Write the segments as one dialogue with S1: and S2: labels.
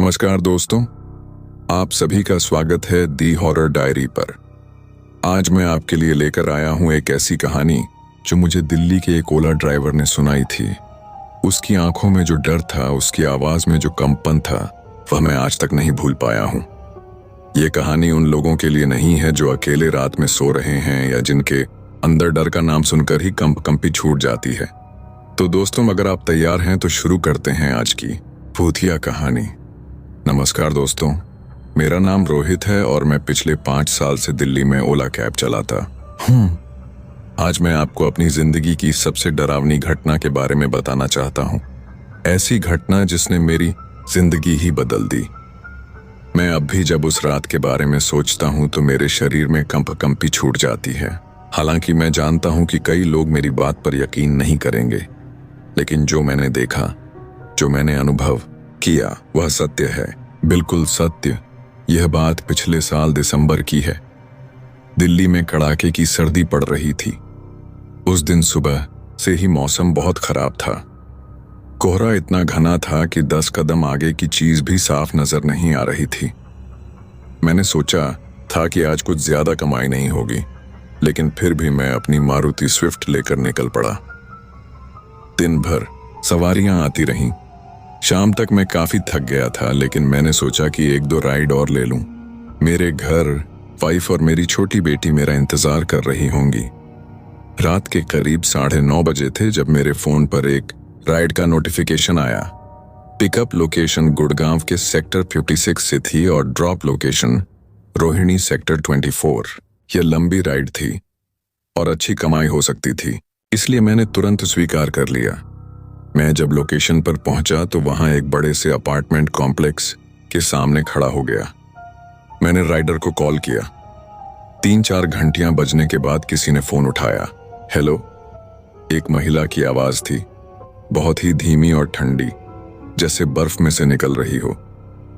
S1: नमस्कार दोस्तों, आप सभी का स्वागत है दी हॉरर डायरी पर। आज मैं आपके लिए लेकर आया हूं एक ऐसी कहानी जो मुझे दिल्ली के एक ओला ड्राइवर ने सुनाई थी। उसकी आंखों में जो डर था, उसकी आवाज में जो कंपन था, वह मैं आज तक नहीं भूल पाया हूं। ये कहानी उन लोगों के लिए नहीं है जो अकेले रात में सो रहे हैं या जिनके अंदर डर का नाम सुनकर ही कंपी छूट जाती है। तो दोस्तों, अगर आप तैयार हैं तो शुरू करते हैं आज की भूतिया कहानी। नमस्कार दोस्तों, मेरा नाम रोहित है और मैं पिछले 5 साल से दिल्ली में ओला कैब चलाता हूँ। आज मैं आपको अपनी जिंदगी की सबसे डरावनी घटना के बारे में बताना चाहता हूँ। ऐसी घटना जिसने मेरी जिंदगी ही बदल दी। मैं अब भी जब उस रात के बारे में सोचता हूँ तो मेरे शरीर में कंपी छूट जाती है। हालांकि मैं जानता हूँ कि कई लोग मेरी बात पर यकीन नहीं करेंगे, लेकिन जो मैंने देखा, जो मैंने अनुभव किया, वह सत्य है, बिल्कुल सत्य। यह बात पिछले साल दिसंबर की है। दिल्ली में कड़ाके की सर्दी पड़ रही थी। उस दिन सुबह से ही मौसम बहुत खराब था। कोहरा इतना घना था कि 10 कदम आगे की चीज भी साफ नजर नहीं आ रही थी। मैंने सोचा था कि आज कुछ ज्यादा कमाई नहीं होगी, लेकिन फिर भी मैं अपनी मारुति स्विफ्ट लेकर निकल पड़ा। दिन भर सवारियां आती रहीं। शाम तक मैं काफी थक गया था, लेकिन मैंने सोचा कि 1-2 राइड और ले लूं। मेरे घर वाइफ और मेरी छोटी बेटी मेरा इंतजार कर रही होंगी। रात के करीब 9:30 बजे थे जब मेरे फोन पर एक राइड का नोटिफिकेशन आया। पिकअप लोकेशन गुड़गांव के सेक्टर 56 से थी और ड्रॉप लोकेशन रोहिणी सेक्टर 24। यह लंबी राइड थी और अच्छी कमाई हो सकती थी, इसलिए मैंने तुरंत स्वीकार कर लिया। मैं जब लोकेशन पर पहुंचा तो वहां एक बड़े से अपार्टमेंट कॉम्प्लेक्स के सामने खड़ा हो गया। मैंने राइडर को कॉल किया। 3-4 घंटियां बजने के बाद किसी ने फोन उठाया। हेलो, एक महिला की आवाज थी, बहुत ही धीमी और ठंडी, जैसे बर्फ में से निकल रही हो।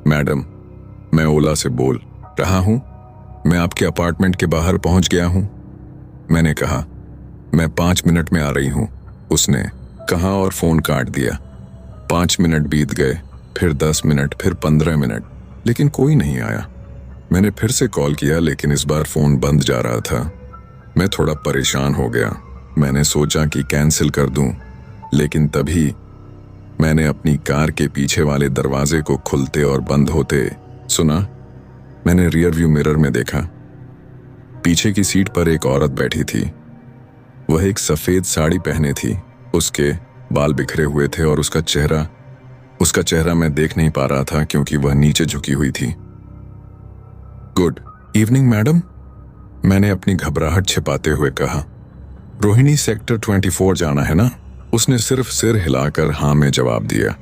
S1: मैडम, मैं ओला से बोल रहा हूं, मैं आपके अपार्टमेंट के बाहर पहुंच गया हूं। मैंने कहा, मैं 5 मिनट में आ रही हूं, उसने कहा और फोन काट दिया। 5 मिनट बीत गए, फिर 10 मिनट, फिर 15 मिनट, लेकिन कोई नहीं आया। मैंने फिर से कॉल किया, लेकिन इस बार फोन बंद जा रहा था। मैं थोड़ा परेशान हो गया। मैंने सोचा कि कैंसिल कर दूं, लेकिन तभी मैंने अपनी कार के पीछे वाले दरवाजे को खुलते और बंद होते सुना। मैंने रियर व्यू मिरर में देखा। पीछे की सीट पर एक औरत बैठी थी। वह एक सफेद साड़ी पहने थी। उसके बाल बिखरे हुए थे और उसका चेहरा मैं देख नहीं पा रहा था क्योंकि वह नीचे झुकी हुई थी। गुड इवनिंग मैडम, मैंने अपनी घबराहट छिपाते हुए कहा। रोहिणी सेक्टर 24 जाना है ना? उसने सिर्फ सिर हिलाकर हाँ में जवाब दिया।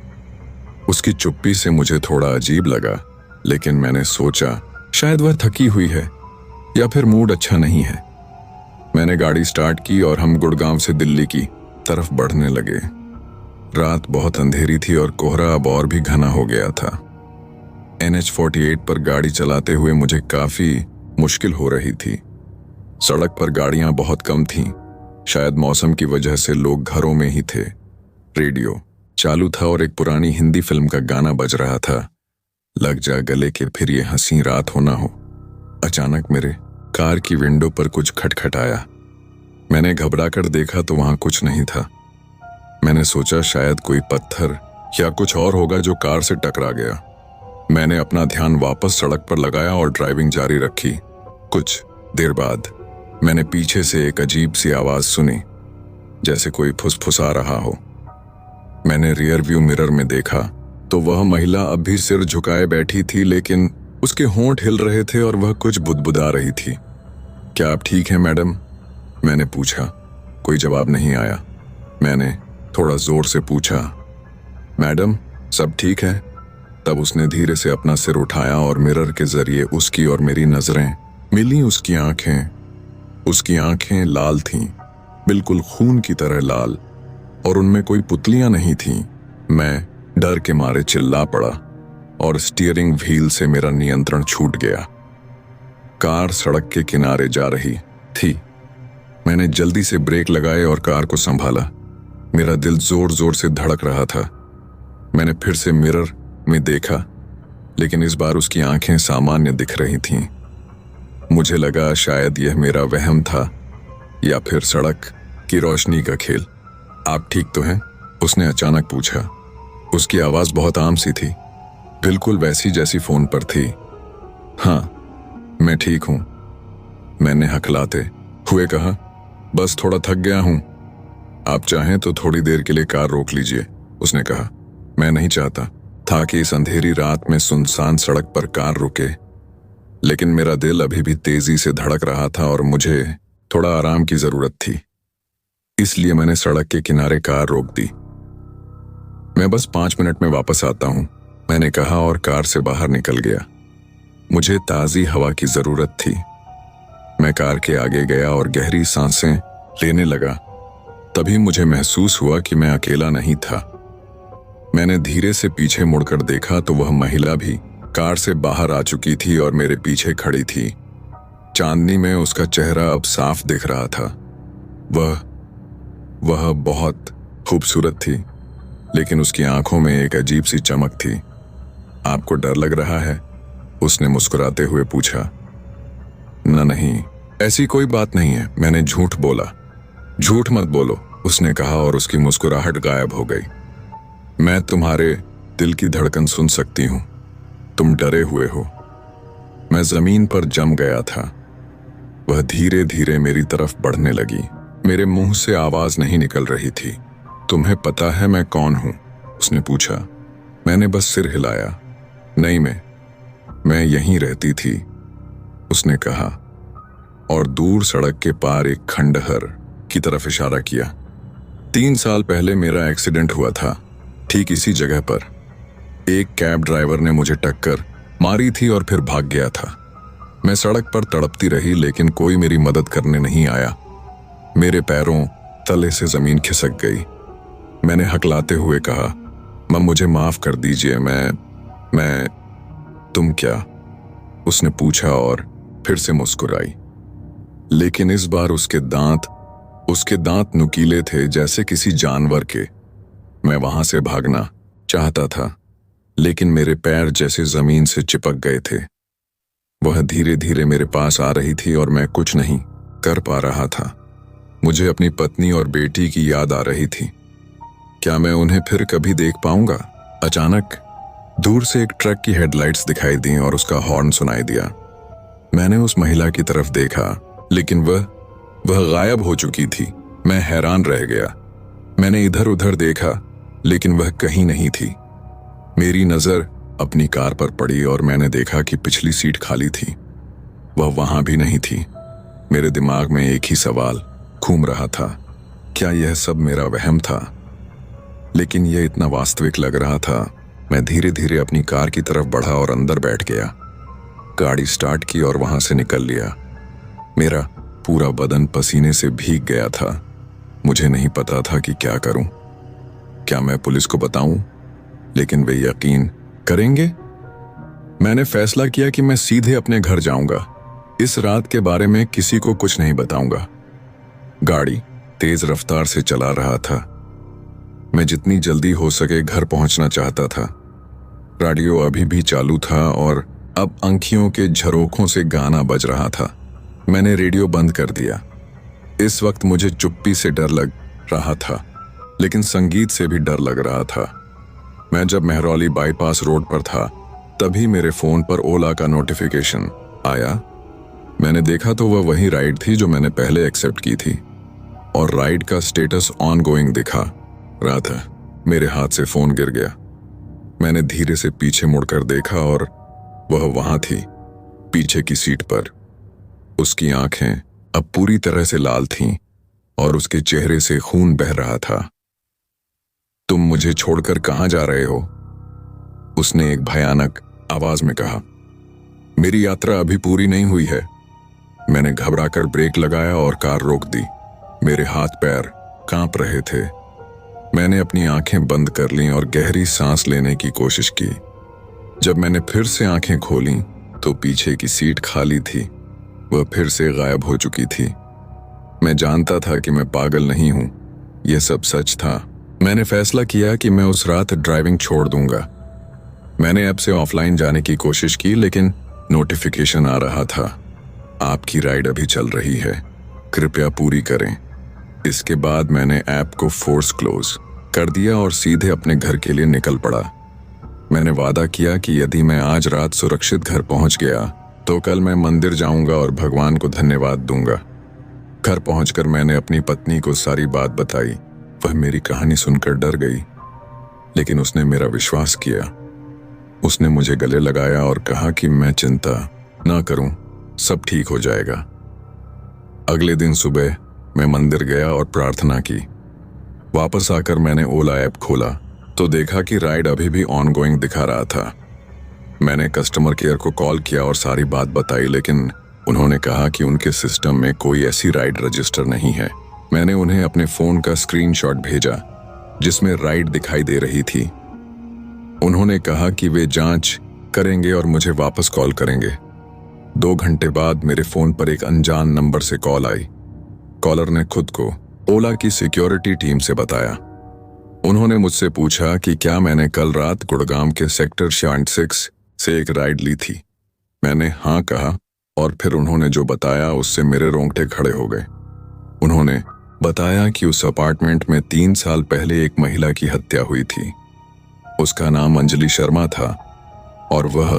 S1: उसकी चुप्पी से मुझे थोड़ा अजीब लगा, लेकिन मैंने सोचा शायद वह थकी हुई है या फिर मूड अच्छा नहीं है। मैंने गाड़ी स्टार्ट की और हम गुड़गांव से दिल्ली की तरफ बढ़ने लगे। रात बहुत अंधेरी थी और कोहरा अब और भी घना हो गया था। NH-48 पर गाड़ी चलाते हुए मुझे काफी मुश्किल हो रही थी। सड़क पर गाड़ियां बहुत कम थीं। शायद मौसम की वजह से लोग घरों में ही थे। रेडियो चालू था और एक पुरानी हिंदी फिल्म का गाना बज रहा था, लग जा गले के फिर ये हंसी रात हो ना हो। अचानक मेरे कार की विंडो पर कुछ खटखटाया। मैंने घबराकर देखा तो वहां कुछ नहीं था। मैंने सोचा शायद कोई पत्थर या कुछ और होगा जो कार से टकरा गया। मैंने अपना ध्यान वापस सड़क पर लगाया और ड्राइविंग जारी रखी। कुछ देर बाद मैंने पीछे से एक अजीब सी आवाज सुनी, जैसे कोई फुसफुसा रहा हो। मैंने रियर व्यू मिरर में देखा तो वह महिला अब भी सिर झुकाए बैठी थी, लेकिन उसके होंठ हिल रहे थे और वह कुछ बुदबुदा रही थी। क्या आप ठीक हैं मैडम? मैंने पूछा। कोई जवाब नहीं आया। मैंने थोड़ा जोर से पूछा, मैडम सब ठीक है? तब उसने धीरे से अपना सिर उठाया और मिरर के जरिए उसकी और मेरी नजरें मिली। उसकी आंखें लाल थीं, बिल्कुल खून की तरह लाल, और उनमें कोई पुतलियां नहीं थीं। मैं डर के मारे चिल्ला पड़ा और स्टीयरिंग व्हील से मेरा नियंत्रण छूट गया। कार सड़क के किनारे जा रही थी। मैंने जल्दी से ब्रेक लगाए और कार को संभाला। मेरा दिल जोर जोर से धड़क रहा था। मैंने फिर से मिरर में देखा लेकिन इस बार उसकी आंखें सामान्य दिख रही थीं। मुझे लगा शायद यह मेरा वहम था या फिर सड़क की रोशनी का खेल। आप ठीक तो हैं? उसने अचानक पूछा। उसकी आवाज बहुत आम सी थी, बिल्कुल वैसी जैसी फोन पर थी। हाँ, मैं ठीक हूं, मैंने हकलाते हुए कहा। बस थोड़ा थक गया हूं। आप चाहें तो थोड़ी देर के लिए कार रोक लीजिए, उसने कहा। मैं नहीं चाहता था कि इस अंधेरी रात में सुनसान सड़क पर कार रुके, लेकिन मेरा दिल अभी भी तेजी से धड़क रहा था और मुझे थोड़ा आराम की जरूरत थी। इसलिए मैंने सड़क के किनारे कार रोक दी। मैं बस 5 मिनट में वापस आता हूं, मैंने कहा और कार से बाहर निकल गया। मुझे ताजी हवा की जरूरत थी। मैं कार के आगे गया और गहरी सांसें लेने लगा। तभी मुझे महसूस हुआ कि मैं अकेला नहीं था। मैंने धीरे से पीछे मुड़कर देखा तो वह महिला भी कार से बाहर आ चुकी थी और मेरे पीछे खड़ी थी। चांदनी में उसका चेहरा अब साफ दिख रहा था। वह बहुत खूबसूरत थी, लेकिन उसकी आंखों में एक अजीब सी चमक थी। आपको डर लग रहा है? उसने मुस्कुराते हुए पूछा। नहीं, ऐसी कोई बात नहीं है, मैंने झूठ बोला। झूठ मत बोलो, उसने कहा और उसकी मुस्कुराहट गायब हो गई। मैं तुम्हारे दिल की धड़कन सुन सकती हूं, तुम डरे हुए हो। मैं जमीन पर जम गया था। वह धीरे धीरे मेरी तरफ बढ़ने लगी। मेरे मुंह से आवाज नहीं निकल रही थी। तुम्हें पता है मैं कौन हूं? उसने पूछा। मैंने बस सिर हिलाया। नहीं, मैं यहीं रहती थी, उसने कहा और दूर सड़क के पार एक खंडहर की तरफ इशारा किया। 3 साल पहले मेरा एक्सीडेंट हुआ था, ठीक इसी जगह पर। एक कैब ड्राइवर ने मुझे टक्कर मारी थी और फिर भाग गया था। मैं सड़क पर तड़पती रही, लेकिन कोई मेरी मदद करने नहीं आया। मेरे पैरों तले से जमीन खिसक गई। मैंने हकलाते हुए कहा, मुझे माफ कर दीजिए, मैं तुम क्या? उसने पूछा और फिर से मुस्कुराई, लेकिन इस बार उसके दांत नुकीले थे जैसे किसी जानवर के। मैं वहां से भागना चाहता था, लेकिन मेरे पैर जैसे जमीन से चिपक गए थे। वह धीरे धीरे मेरे पास आ रही थी और मैं कुछ नहीं कर पा रहा था। मुझे अपनी पत्नी और बेटी की याद आ रही थी। क्या मैं उन्हें फिर कभी देख पाऊंगा? अचानक दूर से एक ट्रक की हेडलाइट्स दिखाई दी और उसका हॉर्न सुनाई दिया। मैंने उस महिला की तरफ देखा, लेकिन वह गायब हो चुकी थी। मैं हैरान रह गया। मैंने इधर उधर देखा, लेकिन वह कहीं नहीं थी। मेरी नजर अपनी कार पर पड़ी और मैंने देखा कि पिछली सीट खाली थी। वह वहां भी नहीं थी। मेरे दिमाग में एक ही सवाल घूम रहा था, क्या यह सब मेरा वहम था? लेकिन यह इतना वास्तविक लग रहा था। मैं धीरे धीरे अपनी कार की तरफ बढ़ा और अंदर बैठ गया। गाड़ी स्टार्ट की और वहां से निकल लिया। मेरा पूरा बदन पसीने से भीग गया था। मुझे नहीं पता था कि क्या करूं। क्या मैं पुलिस को बताऊं? लेकिन वे यकीन करेंगे? मैंने फैसला किया कि मैं सीधे अपने घर जाऊंगा। इस रात के बारे में किसी को कुछ नहीं बताऊंगा। गाड़ी तेज रफ्तार से चला रहा था। मैं जितनी जल्दी हो सके घर पहुंचना चाहता था। रेडियो अभी भी चालू था और अब अंखियों के झरोखों से गाना बज रहा था। मैंने रेडियो बंद कर दिया। इस वक्त मुझे चुप्पी से डर लग रहा था, लेकिन संगीत से भी डर लग रहा था। मैं जब मेहरौली बाईपास रोड पर था, तभी मेरे फोन पर ओला का नोटिफिकेशन आया। मैंने देखा तो वह वही राइड थी जो मैंने पहले एक्सेप्ट की थी, और राइड का स्टेटस ऑनगोइंग दिखा रहा था। मेरे हाथ से फोन गिर गया। मैंने धीरे से पीछे मुड़कर देखा और वह वहां थी, पीछे की सीट पर। उसकी आंखें अब पूरी तरह से लाल थीं और उसके चेहरे से खून बह रहा था। तुम मुझे छोड़कर कहां जा रहे हो? उसने एक भयानक आवाज में कहा। मेरी यात्रा अभी पूरी नहीं हुई है। मैंने घबराकर ब्रेक लगाया और कार रोक दी। मेरे हाथ पैर कांप रहे थे। मैंने अपनी आंखें बंद कर लीं और गहरी सांस लेने की कोशिश की। जब मैंने फिर से आंखें खोलीं तो पीछे की सीट खाली थी। वह फिर से गायब हो चुकी थी। मैं जानता था कि मैं पागल नहीं हूं, यह सब सच था। मैंने फैसला किया कि मैं उस रात ड्राइविंग छोड़ दूंगा। मैंने ऐप से ऑफलाइन जाने की कोशिश की, लेकिन नोटिफिकेशन आ रहा था, आपकी राइड अभी चल रही है, कृपया पूरी करें। इसके बाद मैंने ऐप को फोर्स क्लोज कर दिया और सीधे अपने घर के लिए निकल पड़ा। मैंने वादा किया कि यदि मैं आज रात सुरक्षित घर पहुंच गया तो कल मैं मंदिर जाऊंगा और भगवान को धन्यवाद दूंगा। घर पहुंचकर मैंने अपनी पत्नी को सारी बात बताई। वह मेरी कहानी सुनकर डर गई, लेकिन उसने मेरा विश्वास किया। उसने मुझे गले लगाया और कहा कि मैं चिंता ना करूं, सब ठीक हो जाएगा। अगले दिन सुबह मैं मंदिर गया और प्रार्थना की। वापस आकर मैंने ओला ऐप खोला तो देखा कि राइड अभी भी ऑनगोइंग दिखा रहा था। मैंने कस्टमर केयर को कॉल किया और सारी बात बताई, लेकिन उन्होंने कहा कि उनके सिस्टम में कोई ऐसी राइड रजिस्टर नहीं है। मैंने उन्हें अपने फोन का स्क्रीनशॉट भेजा जिसमें राइड दिखाई दे रही थी। उन्होंने कहा कि वे जांच करेंगे और मुझे वापस कॉल करेंगे। 2 घंटे बाद मेरे फोन पर एक अनजान नंबर से कॉल आई। कॉलर ने खुद को ओला की सिक्योरिटी टीम से बताया। उन्होंने मुझसे पूछा कि क्या मैंने कल रात गुड़गांव के सेक्टर 66 से एक राइड ली थी। मैंने हाँ कहा और फिर उन्होंने जो बताया उससे मेरे रोंगटे खड़े हो गए। उन्होंने बताया कि उस अपार्टमेंट में 3 साल पहले एक महिला की हत्या हुई थी। उसका नाम अंजलि शर्मा था और वह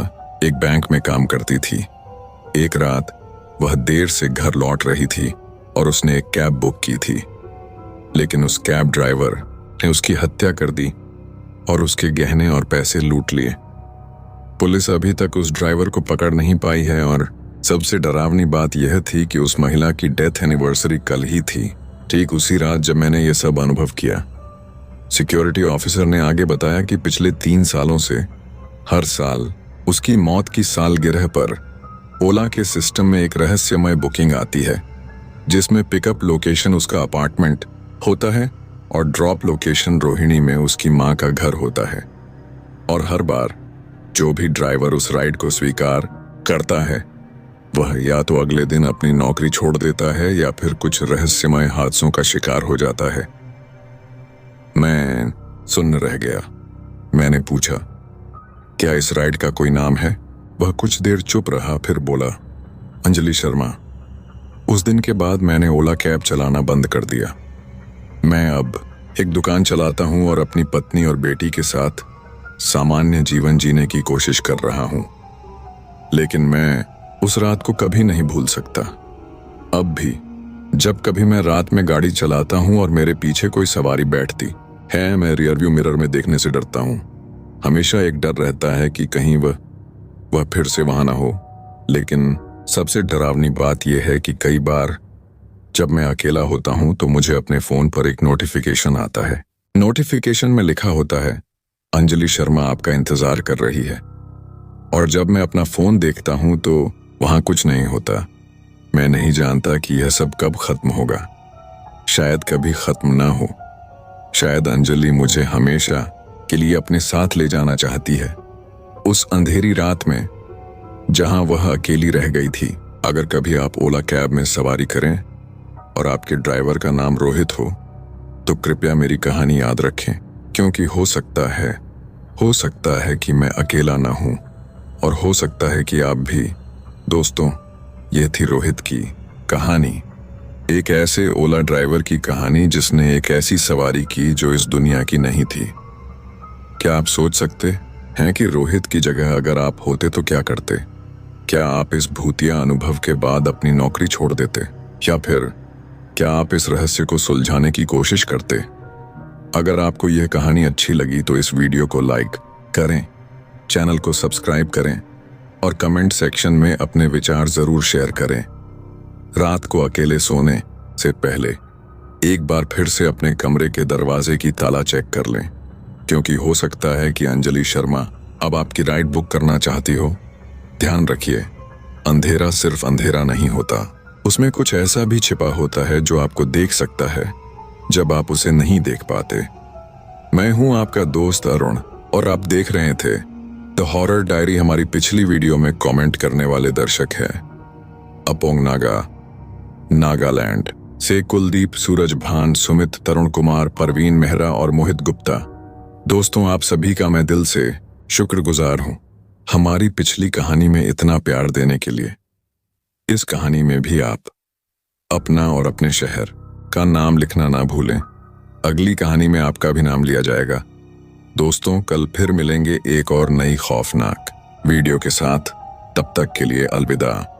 S1: एक बैंक में काम करती थी। एक रात वह देर से घर लौट रही थी और उसने एक कैब बुक की थी, लेकिन उस कैब ड्राइवर ने उसकी हत्या कर दी और उसके गहने और पैसे लूट लिए। पुलिस अभी तक उस ड्राइवर को पकड़ नहीं पाई है और सबसे डरावनी बात यह थी कि उस महिला की डेथ एनिवर्सरी कल ही थी, ठीक उसी रात जब मैंने ये सब अनुभव किया। सिक्योरिटी ऑफिसर ने आगे बताया कि पिछले 3 सालों से हर साल उसकी मौत की सालगिरह पर ओला के सिस्टम में एक रहस्यमय बुकिंग आती है, जिसमें पिकअप लोकेशन उसका अपार्टमेंट होता है और ड्रॉप लोकेशन रोहिणी में उसकी मां का घर होता है। और हर बार जो भी ड्राइवर उस राइड को स्वीकार करता है वह या तो अगले दिन अपनी नौकरी छोड़ देता है या फिर कुछ रहस्यमय हादसों का शिकार हो जाता है। मैं सुन्न रह गया। मैंने पूछा, क्या इस राइड का कोई नाम है? वह कुछ देर चुप रहा, फिर बोला, अंजलि शर्मा। उस दिन के बाद मैंने ओला कैब चलाना बंद कर दिया। मैं अब एक दुकान चलाता हूं और अपनी पत्नी और बेटी के साथ सामान्य जीवन जीने की कोशिश कर रहा हूं। लेकिन मैं उस रात को कभी नहीं भूल सकता। अब भी जब कभी मैं रात में गाड़ी चलाता हूं और मेरे पीछे कोई सवारी बैठती है, मैं रियरव्यू मिरर में देखने से डरता हूं। हमेशा एक डर रहता है कि कहीं वह फिर से वहां ना हो। लेकिन सबसे डरावनी बात यह है कि कई बार जब मैं अकेला होता हूं तो मुझे अपने फोन पर एक नोटिफिकेशन आता है। नोटिफिकेशन में लिखा होता है, अंजलि शर्मा आपका इंतजार कर रही है। और जब मैं अपना फोन देखता हूं तो वहां कुछ नहीं होता। मैं नहीं जानता कि यह सब कब खत्म होगा। शायद कभी खत्म ना हो। शायद अंजलि मुझे हमेशा के लिए अपने साथ ले जाना चाहती है, उस अंधेरी रात में जहां वह अकेली रह गई थी। अगर कभी आप ओला कैब में सवारी करें और आपके ड्राइवर का नाम रोहित हो तो कृपया मेरी कहानी याद रखें, क्योंकि हो सकता है कि मैं अकेला ना हूं और हो सकता है कि आप भी। दोस्तों, यह थी रोहित की कहानी, एक ऐसे ओला ड्राइवर की कहानी जिसने एक ऐसी सवारी की जो इस दुनिया की नहीं थी। क्या आप सोच सकते हैं कि रोहित की जगह अगर आप होते तो क्या करते? क्या आप इस भूतिया अनुभव के बाद अपनी नौकरी छोड़ देते, या फिर क्या आप इस रहस्य को सुलझाने की कोशिश करते? अगर आपको यह कहानी अच्छी लगी तो इस वीडियो को लाइक करें, चैनल को सब्सक्राइब करें और कमेंट सेक्शन में अपने विचार जरूर शेयर करें। रात को अकेले सोने से पहले एक बार फिर से अपने कमरे के दरवाजे की ताला चेक कर लें, क्योंकि हो सकता है कि अंजलि शर्मा अब आपकी राइड बुक करना चाहती हो। ध्यान रखिए, अंधेरा सिर्फ अंधेरा नहीं होता, उसमें कुछ ऐसा भी छिपा होता है जो आपको देख सकता है जब आप उसे नहीं देख पाते। मैं हूं आपका दोस्त अरुण और आप देख रहे थे द हॉरर डायरी। हमारी पिछली वीडियो में कमेंट करने वाले दर्शक हैं अपोंग नागा, नागालैंड से कुलदीप, सूरज भान, सुमित, तरुण कुमार, परवीन मेहरा और मोहित गुप्ता। दोस्तों, आप सभी का मैं दिल से शुक्रगुजार हूं हमारी पिछली कहानी में इतना प्यार देने के लिए। इस कहानी में भी आप अपना और अपने शहर का नाम लिखना ना भूलें। अगली कहानी में आपका भी नाम लिया जाएगा। दोस्तों, कल फिर मिलेंगे एक और नई खौफनाक वीडियो के साथ। तब तक के लिए अलविदा।